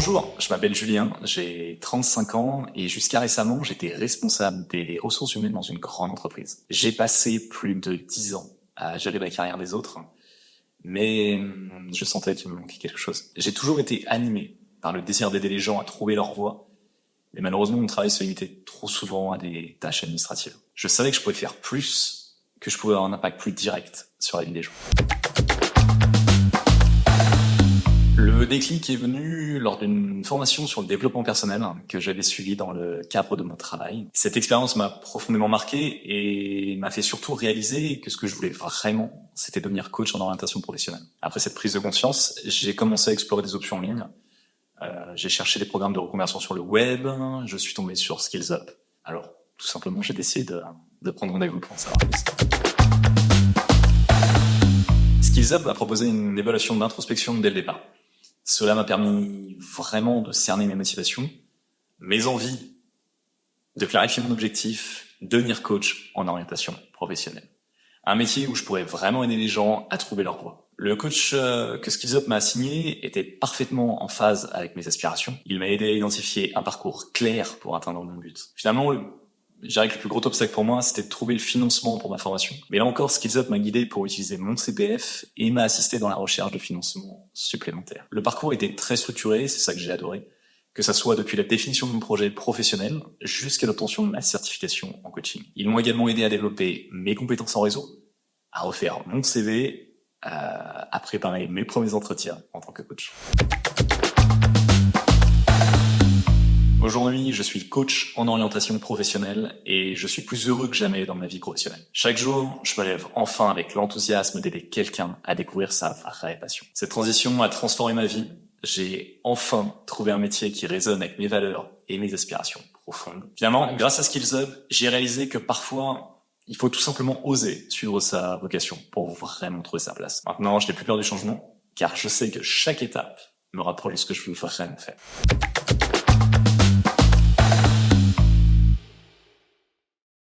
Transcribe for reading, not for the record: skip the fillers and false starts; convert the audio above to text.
Bonjour, je m'appelle Julien, j'ai 35 ans et jusqu'à récemment, j'étais responsable des ressources humaines dans une grande entreprise. J'ai passé plus de 10 ans à gérer la carrière des autres, mais je sentais qu'il me manquait quelque chose. J'ai toujours été animé par le désir d'aider les gens à trouver leur voie, mais malheureusement, mon travail se limitait trop souvent à des tâches administratives. Je savais que je pouvais faire plus, que je pouvais avoir un impact plus direct sur la vie des gens. Le déclic est venu lors d'une formation sur le développement personnel que j'avais suivie dans le cadre de mon travail. Cette expérience m'a profondément marqué et m'a fait surtout réaliser que ce que je voulais vraiment, c'était devenir coach en orientation professionnelle. Après cette prise de conscience, j'ai commencé à explorer des options en ligne. J'ai cherché des programmes de reconversion sur le web, je suis tombé sur Skills Up. Alors, tout simplement, j'ai décidé de prendre rendez-vous pour en savoir plus. Skills Up a proposé une évaluation d'introspection dès le départ. Cela m'a permis vraiment de cerner mes motivations, mes envies, de clarifier mon objectif, devenir coach en orientation professionnelle. Un métier où je pourrais vraiment aider les gens à trouver leur voie. Le coach que Skills Up m'a assigné était parfaitement en phase avec mes aspirations. Il m'a aidé à identifier un parcours clair pour atteindre mon but. Finalement, je dirais que le plus gros obstacle pour moi, c'était de trouver le financement pour ma formation. Mais là encore, Skills Up m'a guidé pour utiliser mon CPF et m'a assisté dans la recherche de financement supplémentaire. Le parcours était très structuré, c'est ça que j'ai adoré. Que ça soit depuis la définition de mon projet professionnel jusqu'à l'obtention de ma certification en coaching. Ils m'ont également aidé à développer mes compétences en réseau, à refaire mon CV, à préparer mes premiers entretiens en tant que coach. Aujourd'hui, je suis coach en orientation professionnelle et je suis plus heureux que jamais dans ma vie professionnelle. Chaque jour, je me lève enfin avec l'enthousiasme d'aider quelqu'un à découvrir sa vraie passion. Cette transition a transformé ma vie. J'ai enfin trouvé un métier qui résonne avec mes valeurs et mes aspirations profondes. Finalement, grâce à Skills Up, j'ai réalisé que parfois, il faut tout simplement oser suivre sa vocation pour vraiment trouver sa place. Maintenant, je n'ai plus peur du changement, car je sais que chaque étape me rapproche de ce que je veux vraiment faire.